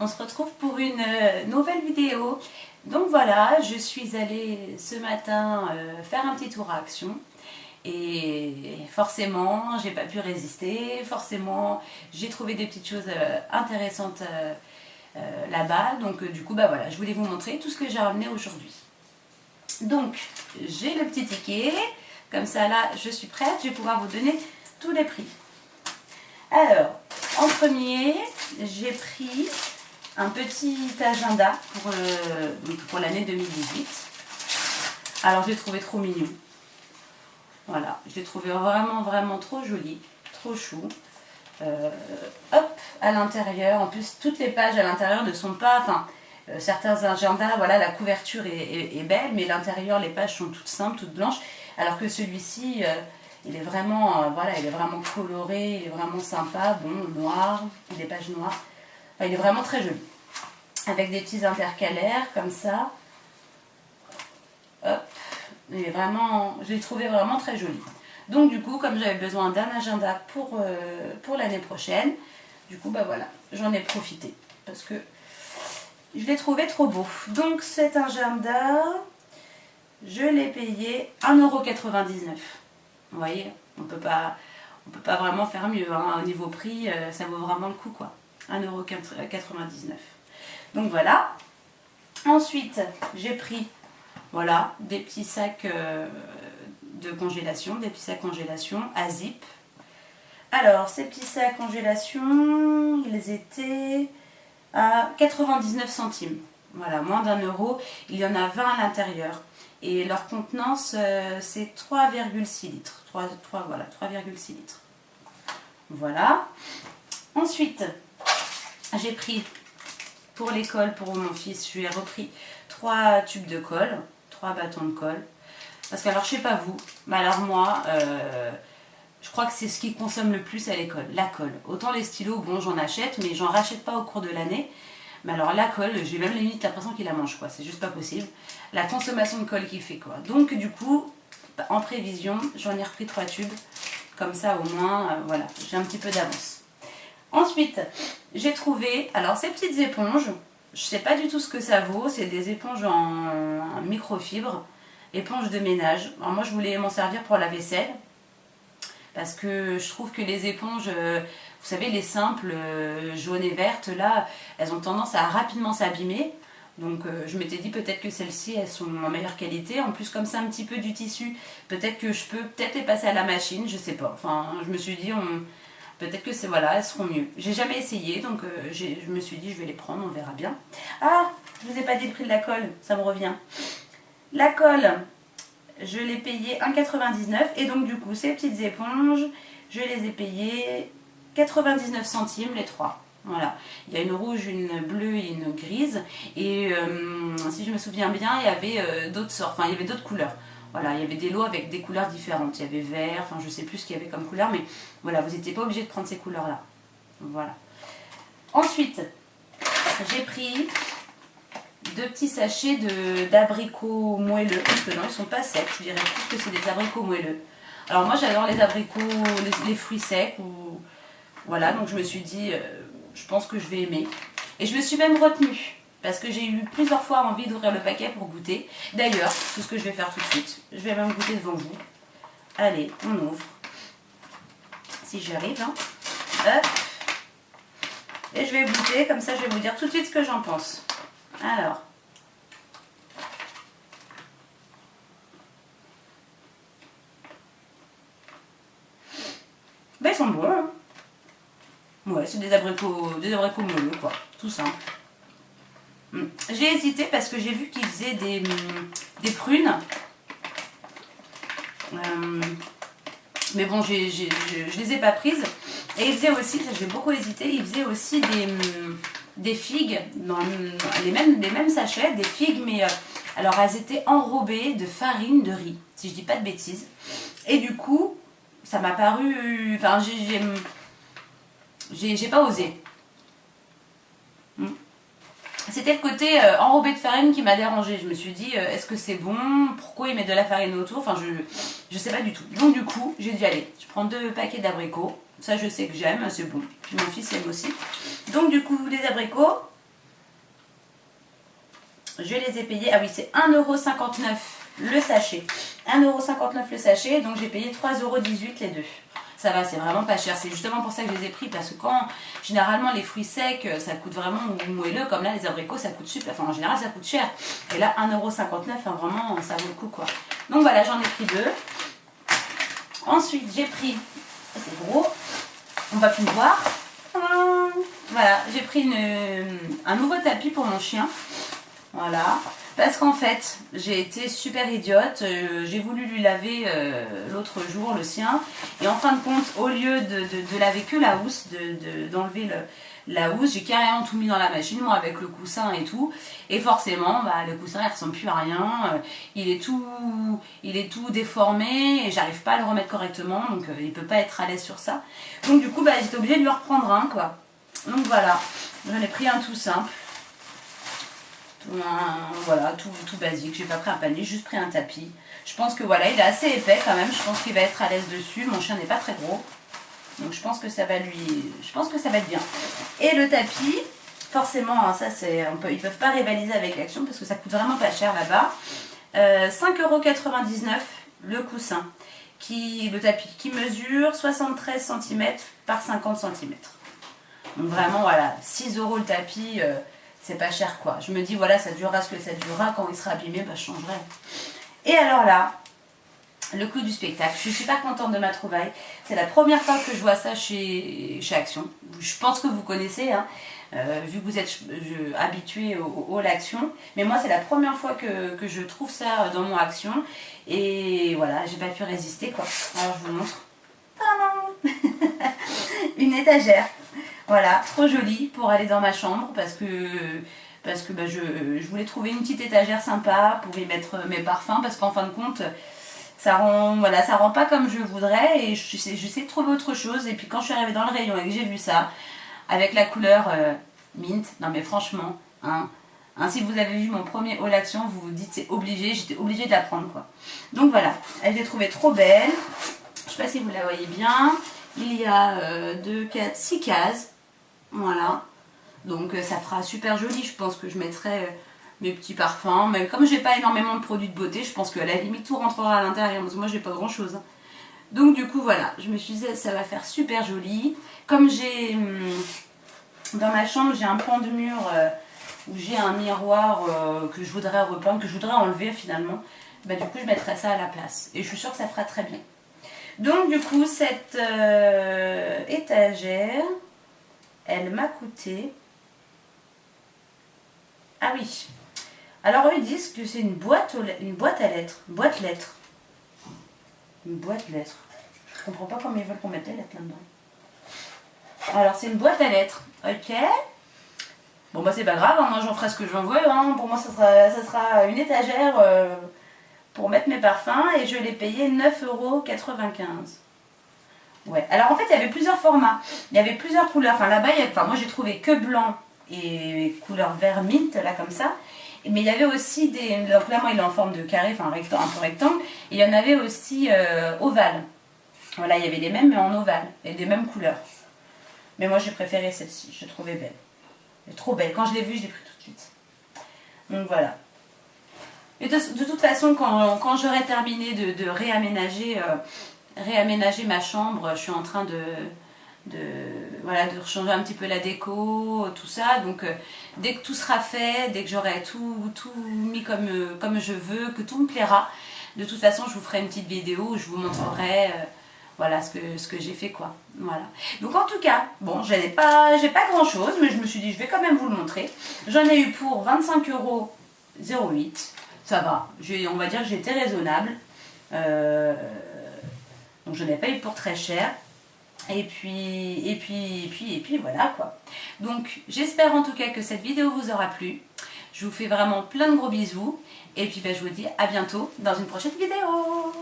on se retrouve pour une nouvelle vidéo. Donc voilà, je suis allée ce matin faire un petit tour à Action. Et forcément, j'ai pas pu résister. Forcément, j'ai trouvé des petites choses intéressantes là-bas. Donc du coup, bah voilà, je voulais vous montrer tout ce que j'ai ramené aujourd'hui. Donc, j'ai le petit ticket. Comme ça, là, je suis prête. Je vais pouvoir vous donner tous les prix. Alors, en premier, j'ai pris un petit agenda pour l'année 2018. Alors, je l'ai trouvé trop mignon. Voilà, je l'ai trouvé vraiment trop joli, trop chou. Hop, à l'intérieur, en plus, toutes les pages à l'intérieur ne sont pas... Enfin, certains agendas, voilà, la couverture est belle, mais l'intérieur, les pages sont toutes simples, toutes blanches. Alors que celui-ci, il est vraiment, voilà, il est vraiment coloré, il est vraiment sympa, bon, noir, des pages noires. Enfin, il est vraiment très joli. Avec des petits intercalaires, comme ça. Hop, il est vraiment, je l'ai trouvé vraiment très joli. Donc du coup, comme j'avais besoin d'un agenda pour l'année prochaine, du coup, bah voilà, j'en ai profité. Parce que je l'ai trouvé trop beau. Donc cet agenda, je l'ai payé 1,99 €. Vous voyez, on peut pas vraiment faire mieux. Hein. Au niveau prix, ça vaut vraiment le coup, quoi. 1,99 €. Donc voilà. Ensuite, j'ai pris, voilà, des petits sacs de congélation, des petits sacs congélation à zip. Alors, ces petits sacs congélation, ils étaient à 99 centimes. Voilà, moins d'1 €. Il y en a 20 à l'intérieur. Et leur contenance, c'est 3,6 litres. Voilà, 3,6 litres. Voilà. Ensuite, j'ai pris pour l'école, pour mon fils, je lui ai repris 3 tubes de colle, 3 bâtons de colle. Parce que, alors, je sais pas vous, mais alors moi, je crois que c'est ce qui consomme le plus à l'école, la colle. Autant les stylos, bon, j'en achète, mais j'en rachète pas au cours de l'année. Mais alors la colle, j'ai même limite l'impression qu'il la mange, quoi. C'est juste pas possible. La consommation de colle qu'il fait, quoi. Donc du coup, en prévision, j'en ai repris 3 tubes. Comme ça, au moins, voilà, j'ai un petit peu d'avance. Ensuite, j'ai trouvé, alors ces petites éponges, je sais pas du tout ce que ça vaut. C'est des éponges en microfibre, éponges de ménage. Alors moi, je voulais m'en servir pour la vaisselle. Parce que je trouve que les éponges, vous savez, les simples, jaunes et vertes, là, elles ont tendance à rapidement s'abîmer. Donc je m'étais dit peut-être que celles-ci, elles sont en meilleure qualité. En plus, comme c'est un petit peu du tissu, peut-être que je peux peut-être les passer à la machine, je sais pas. Enfin, je me suis dit, peut-être que c'est, voilà, elles seront mieux. J'ai jamais essayé, donc je me suis dit, je vais les prendre, on verra bien. Ah, je vous ai pas dit le prix de la colle, ça me revient. La colle, je l'ai payé 1,99 € et donc du coup ces petites éponges, je les ai payées 99 centimes les 3. Voilà, il y a une rouge, une bleue et une grise. Et si je me souviens bien, il y avait d'autres sortes, enfin il y avait d'autres couleurs. Voilà, il y avait des lots avec des couleurs différentes. Il y avait vert, enfin je sais plus ce qu'il y avait comme couleur, mais voilà, vous n'étiez pas obligé de prendre ces couleurs-là. Voilà. Ensuite, j'ai pris 2 petits sachets d'abricots moelleux, parce que non, ils sont pas secs, je dirais plus que c'est des abricots moelleux. Alors moi j'adore les abricots, les fruits secs, ou voilà, donc je me suis dit, je pense que je vais aimer. Et je me suis même retenue, parce que j'ai eu plusieurs fois envie d'ouvrir le paquet pour goûter. D'ailleurs, c'est ce que je vais faire tout de suite. Je vais même goûter devant vous. Allez, on ouvre. Si j'y arrive, hein. Hop. Et je vais goûter, comme ça je vais vous dire tout de suite ce que j'en pense. Alors, ben ils sont bons. Hein. Ouais, c'est des abricots moelleux, quoi, tout simple. J'ai hésité parce que j'ai vu qu'ils faisaient des prunes. Mais bon, je les ai pas prises. Et ils faisaient aussi, ça j'ai beaucoup hésité, ils faisaient aussi des figues, dans les mêmes sachets, des figues, mais alors elles étaient enrobées de farine de riz, si je dis pas de bêtises. Et du coup, ça m'a paru, enfin j'ai pas osé. C'était le côté enrobé de farine qui m'a dérangée. Je me suis dit, est-ce que c'est bon? Pourquoi ils mettent de la farine autour? Enfin, je sais pas du tout. Donc du coup, j'ai dit, allez, je prends 2 paquets d'abricots. Ça, je sais que j'aime, c'est bon. Puis mon fils aime aussi. Donc du coup, les abricots, je les ai payés, ah oui, c'est 1,59 € le sachet. 1,59 € le sachet, donc j'ai payé 3,18 € les deux. Ça va, c'est vraiment pas cher. C'est justement pour ça que je les ai pris, parce que quand, généralement, les fruits secs, ça coûte vraiment moelleux, comme là, les abricots, ça coûte super, enfin, en général, ça coûte cher. Et là, 1,59 €, hein, vraiment, ça vaut le coup, quoi. Donc voilà, j'en ai pris deux. Ensuite, j'ai pris, c'est gros, on va plus me voir. Voilà, j'ai pris un nouveau tapis pour mon chien. Voilà, parce qu'en fait, j'ai été super idiote. J'ai voulu lui laver l'autre jour le sien. Et en fin de compte, au lieu de laver que la housse, d'enlever la housse, j'ai carrément tout mis dans la machine, moi, avec le coussin et tout. Et forcément, bah, le coussin, il ressemble plus à rien. Il est tout déformé et j'arrive pas à le remettre correctement. Donc, il peut pas être à l'aise sur ça. Donc, du coup, bah, j'étais obligée de lui reprendre un, quoi. Donc, voilà. J'en ai pris un tout simple. Voilà, tout basique. J'ai pas pris un panier, juste pris un tapis. Je pense que voilà, il est assez épais quand même. Je pense qu'il va être à l'aise dessus. Mon chien n'est pas très gros. Donc je pense que ça va être bien. Et le tapis, forcément, hein, ça c'est. Ils peuvent pas rivaliser avec l'Action parce que ça coûte vraiment pas cher là-bas. 5,99 € le coussin. Le tapis qui mesure 73 cm par 50 cm. Donc vraiment voilà, 6 € le tapis. C'est pas cher quoi. Je me dis voilà, ça durera ce que ça durera. Quand il sera abîmé, bah, je changerai. Et alors là, le coup du spectacle. Je suis super contente de ma trouvaille. C'est la première fois que je vois ça chez Action. Je pense que vous connaissez, hein, vu que vous êtes habitué au l'Action. Mais moi, c'est la première fois que je trouve ça dans mon Action. Et voilà, j'ai pas pu résister quoi. Alors je vous montre. Oh non. Une étagère. Voilà, trop jolie pour aller dans ma chambre parce que bah, je voulais trouver une petite étagère sympa pour y mettre mes parfums parce qu'en fin de compte, ça rend pas comme je voudrais et j'essaie de trouver autre chose. Et puis quand je suis arrivée dans le rayon et que j'ai vu ça, avec la couleur mint, non mais franchement, hein, si vous avez vu mon premier haul Action, vous vous dites c'est obligé, j'étais obligée de la prendre quoi. Donc voilà, elle est trouvée trop belle. Je sais pas si vous la voyez bien. Il y a 2, 4, 6 cases. Voilà, donc ça fera super joli. Je pense que je mettrai mes petits parfums. Mais comme j'ai pas énormément de produits de beauté, je pense qu'à la limite tout rentrera à l'intérieur. Parce que moi j'ai pas grand chose. Donc du coup voilà, je me suis dit ça va faire super joli. Comme j'ai dans ma chambre, j'ai un pan de mur où j'ai un miroir que je voudrais repeindre, que je voudrais enlever finalement. Bah, du coup je mettrai ça à la place. Et je suis sûre que ça fera très bien. Donc du coup cette étagère, elle m'a coûté... Ah oui. Alors eux ils disent que c'est une boîte à lettres. Boîte lettres. Une boîte lettres. Je comprends pas comment ils veulent qu'on mette les lettres là-dedans. Alors c'est une boîte à lettres. Ok. Bon bah c'est pas grave, hein, moi j'en ferai ce que j'en veux. Hein. Pour moi ça sera une étagère pour mettre mes parfums et je l'ai payé 9,95 €. Ouais. Alors en fait il y avait plusieurs formats. Il y avait plusieurs couleurs. Enfin là-bas, moi j'ai trouvé que blanc et couleur vert mint, là comme ça. Mais il y avait aussi des... Donc là moi il est en forme de carré, enfin un peu rectangle. Et il y en avait aussi ovale. Voilà, il y avait les mêmes mais en ovale. Et des mêmes couleurs. Mais moi j'ai préféré celle-ci, je l'ai trouvée belle. Elle est trop belle. Quand je l'ai vue, je l'ai pris tout de suite. Donc voilà. Et de toute façon, quand j'aurai terminé de réaménager ma chambre, je suis en train de changer un petit peu la déco, tout ça. Donc dès que tout sera fait, dès que j'aurai tout mis comme je veux, que tout me plaira, de toute façon je vous ferai une petite vidéo où je vous montrerai voilà ce que j'ai fait quoi. Voilà. Donc en tout cas, bon, j'ai pas grand chose, mais je me suis dit je vais quand même vous le montrer. J'en ai eu pour 25,08 €. Ça va, on va dire que j'ai été raisonnable. Donc je n'ai pas eu pour très cher. Et puis voilà quoi. Donc j'espère en tout cas que cette vidéo vous aura plu. Je vous fais vraiment plein de gros bisous. Et puis je vous dis à bientôt dans une prochaine vidéo.